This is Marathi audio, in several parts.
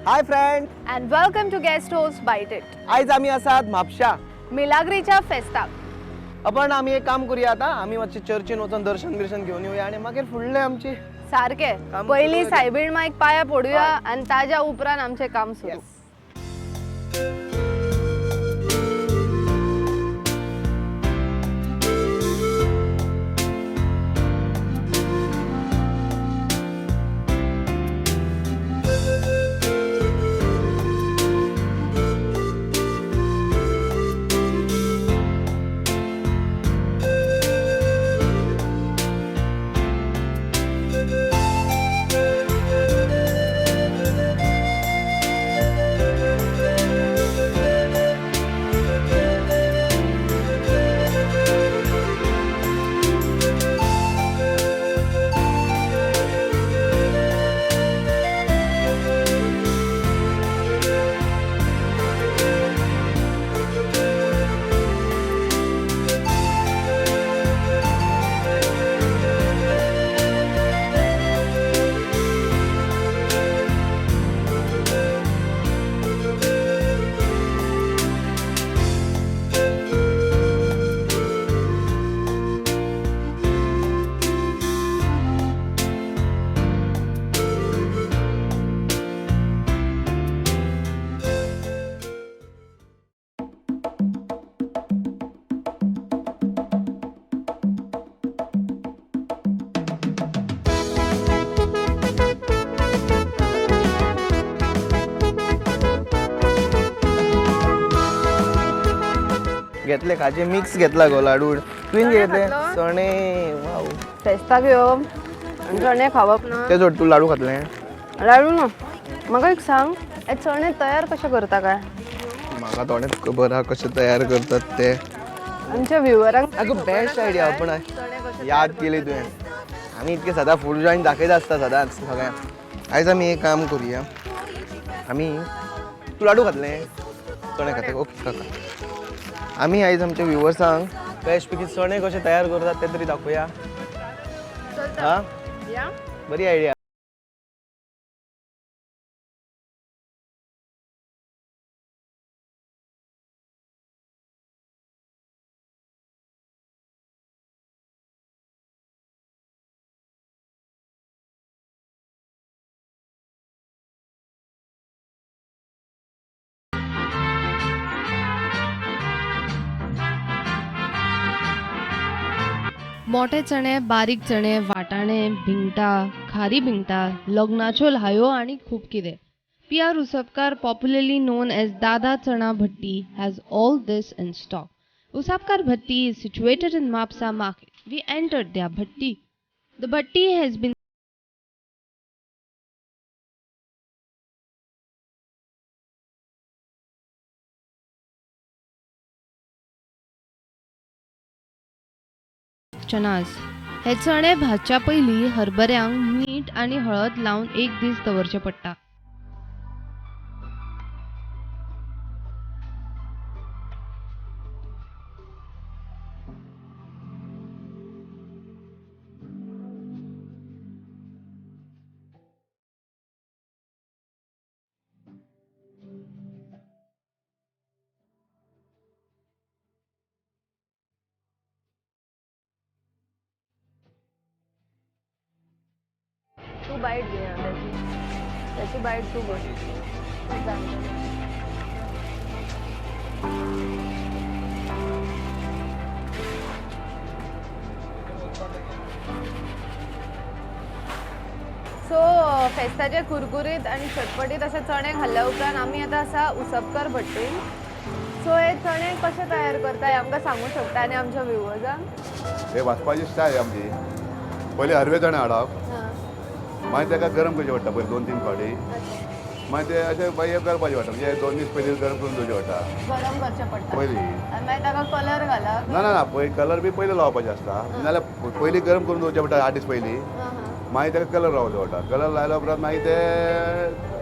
High friend and welcome to guest house bite it. आयज आमी आसात म्हापशा. मिलाग्रीच्या फेस्ताक. आपण आमी एक काम करूया आता. आमी मातशे चर्चीन वचून दर्शन बिर्शन घेवन येवया आणि मागीर फुडले आमची सारखे काम पहिली सुरू सायबीण माईक पाया पडूया आणि ताज्या उपरांत आमचे काम सुरू. घेतले खाजे मिक्स घेतला गो लाडू. तुवें घेतले खातलो? चणे. वाव. फेस्ताक येवप आनी चणे खावप ना. ते जोड तू लाडू खातले. लाडू ना. म्हाका एक सांग, हे चणे तयार कशे करता काय? म्हाका थोडे खबर आहा कशे तयार करतात ते. आमच्या व्ह्युअरांक अगो बेस्ट आयडिया. आपण याद केली तुवें. आमी इतके सदां फूड जॉईन दाखयत आसता सदांच सगळ्यांक. आयज आमी एक काम करूया. आमी तू लाडू खातले चणे खाते. ओके काका. आमी आयज आमच्या व्ह्युअर्सांक बेस्ट पैकी चणे कशे तयार करतात ते तरी दाखोवया. हा या बरी आयडिया. मोठे चणे, बारीक चणे, वाटाणे, भिंगटा, खारी भिंगटा, लग्नाच्यो ल्हायो आणि खूप कितें. P.R. Usapkar, popularly known as Dada Chana Bhatti, has all this in stock. Usapkar Bhatti is situated in Mapsa market. We entered their Bhatti. The Bhatti has been चणास. हे चणे भाजच्या पयलीं हरभऱ्यांक मीठ आणि हळद लावन एक दीस दवरचे पडटा. तू बाईट घे ना त्याची बाईट तू बघ. सो फेस्ताचे कुरकुरीत आणि चटपटीत असे चणे खाल्ल्या उपरांत आमी आतां आसा उसपकर भट्टीन. सो हे चणे कशे तयार करता हे आमकां सांगू शकता आनी आमच्या व्ह्युअर्सांक? हे वाचपाची स्टायल आमची. पहिले हरवे चणे हाडप, मागीर ताका गरम करचे पडटा पयलीं 2-3 फावटी. मागीर ते अशें हे करपाचें पडटा म्हणजे 2 दीस पयलीं गरम करून दवरचें पडटा गरम करचे पडटा पयलीं. आनी मागीर ताका कलर घालप. ना पळय कलर बी पयलीं लावपाचें आसता. नाल्यार पयलीं गरम करून दवरचें पडटा 8 दीस पयलीं. मागीर ताका कलर लावचो पडटा. कलर लायल्या उपरांत मागीर ते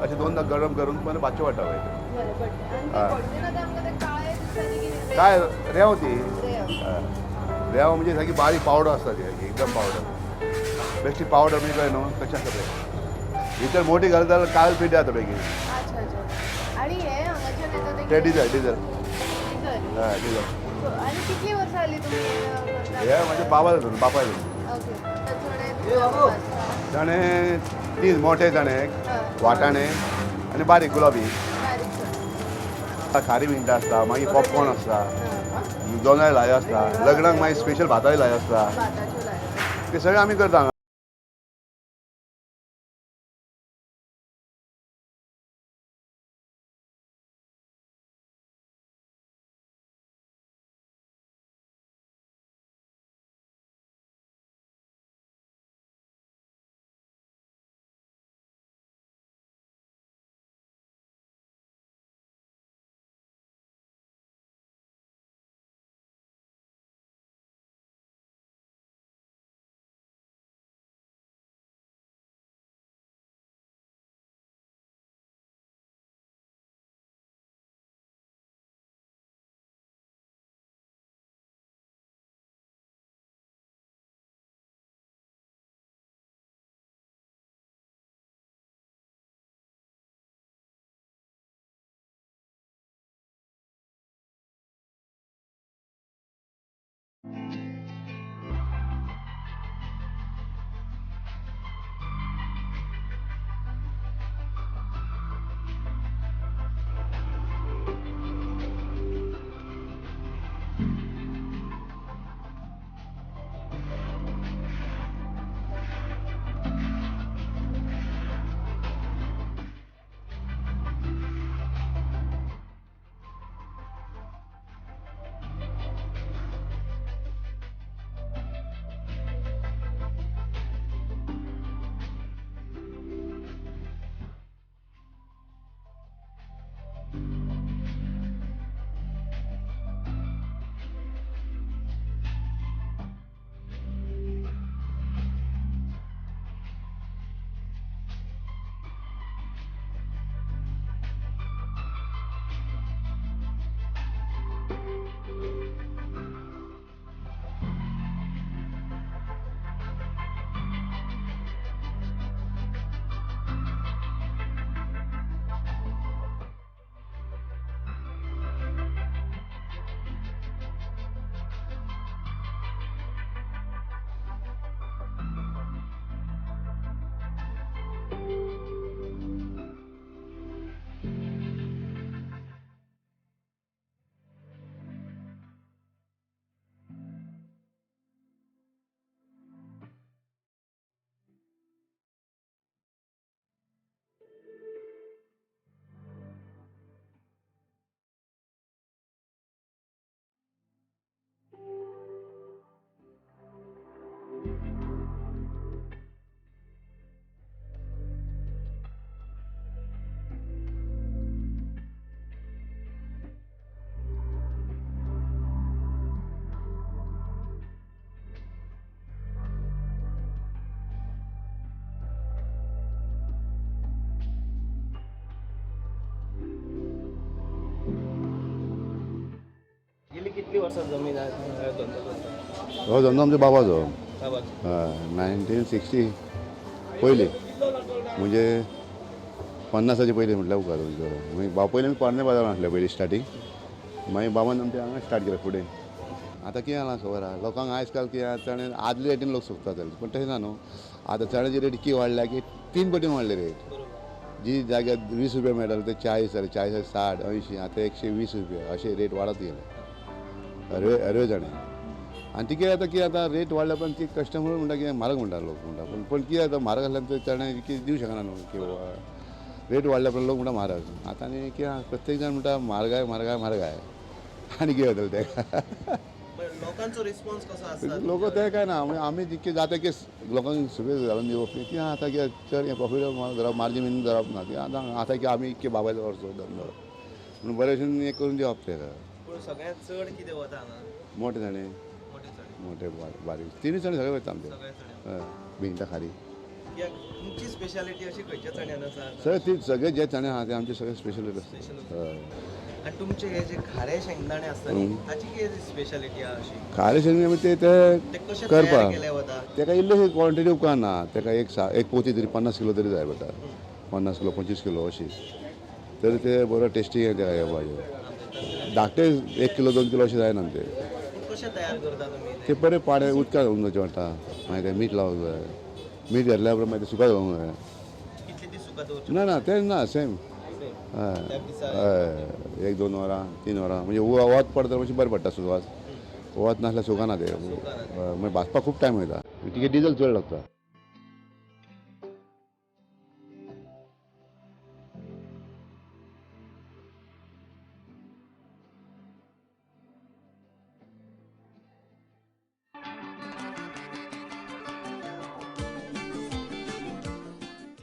अशें 2दा गरम करून मागीर भाजचें पडटा पळय. काय रेंव ती रेंव म्हणजे सारकी बारीक पावडर आसता ती एकदम पावडर. बेश्टी पावडर म्हणजे कळ्ळें न्हू कशें आसता तें भितर मोठी घालता जाल्यार काल पिड्डी जाता बेगीन. अच्छा अच्छा. आणि हे हांगाच्यान येता ते ते डिझल डिझल. हय डिझल. So, आणि कितली वर्सां जाली तुम्ही करता? हे म्हणजे बाबा जाता बापाय जाता. ओके. तर चणे चणे 3 मोठे चणे वाटाणे आणि बारीक गुलाबी. बारीक चणे. खारी भिंटा आसता मागीर पॉपकॉर्न आसता दोनाय लाय आसता लग्नाक मागीर स्पेशल भाताय लाय आसता भाताच्यो लाय. ते सगळें आमी करता. गेली कितली वर्सां जमीन आहे धंदो करता? हो धंदो आमच्या बाबाचो. बाबाचो. 1960 पयलीं म्हणजे 50साचे पयलीं म्हटल्यार उपकार मागीर बाबा पयलीं आमी पार्ने बाजारांत आसले पयलीं स्टार्टींग मागीर बाबान आमच्या हांगा स्टार्ट केलें फुडें. आतां कितें जालां खबर आहा लोकांक आयज काल कितें चणे आदले रेटीन लोक सोंपतात पूण तशें ना न्हू. आतां चण्याची रेट इतकी वाडल्या की 3 पटीन वाडले रेट. जी जाग्यार 20 रुपया मेळटाले ते 40 जाले 40 60 80 आतां 120 रुपया अशे रेट वाडत गेले हरवे चणे. आनी ती कितें जाता की आतां रेट वाडल्या पण ती कस्टमर म्हणटा कितें म्हारग म्हणटा लोक म्हणटा पण कितें जाता म्हारग आसल्यार ते चणे कितें दिवं शकना न्हू की रेट वाडल्या पण लोक म्हणटा म्हारग. आतां आनी कितें प्रत्येक जाण म्हणटा म्हारगाय म्हारगाय म्हारगाय आनी कितें जातलें तें. लोकांचो रिस्पॉन्स कसो आसता? लोक ते काय ना आमी जितके जाता की लोकांक सगळे घालून दिवप की आतां कितें चड हें प्रॉफीट धरप मार्जीन बीन धरप ना की आतां की आमी इतके बाबायचो वर्सो धंदो म्हणून बरे भशेन हें करून दिवप तेका. पूण सगळ्यांत चड कितें वता हांगा? मोठे जाणे मोठे चणे. मोठे बारीक तिनूय चणे सगळे वयता आमचे. सगळे चणे. हय भिंटा खारी कित्याक तुमची स्पेशालिटी अशी खंयच्या चण्यान आसा? सगळे ती सगळे जे चणे आहा ते आमचे सगळे स्पेशल Special आसता. हय आणि तुमचे हे जे खारे शेंगदाणे असतात ताची कितें स्पेशालिटी आहा अशी खारे शेंगदाणे आमी ते ते कशे तयार करपाक केले वता तेका इल्ले क्वॉन्टिटी उपकारना तेका एक पोती तरी 50 किलो तरी जाय पडटा 50 किलो 25 किलो अशी तरी ते बरो टेस्टी तेका हे पाहिजे धाकटे 1 किलो 2 किलो अशें जायना ते कशे तयार करता तुमी ते बरे पाडे उदकांत घालून जावचे पडटा मागीर ते मीठ लावूंक जाय मीठ घातल्या उपरांत मागीर ते सुकात घालूंक जाय कितले दीस सुका दवरचे ना ते ना सेम हय हय 1-2 वरां 3 वरां म्हणजे वत पडटा मातशें बरें पडटा सुवात वत नासल्यार सुकाना ते मागीर भाजपाक खूब टायम वयता तिका डिजल चड लागता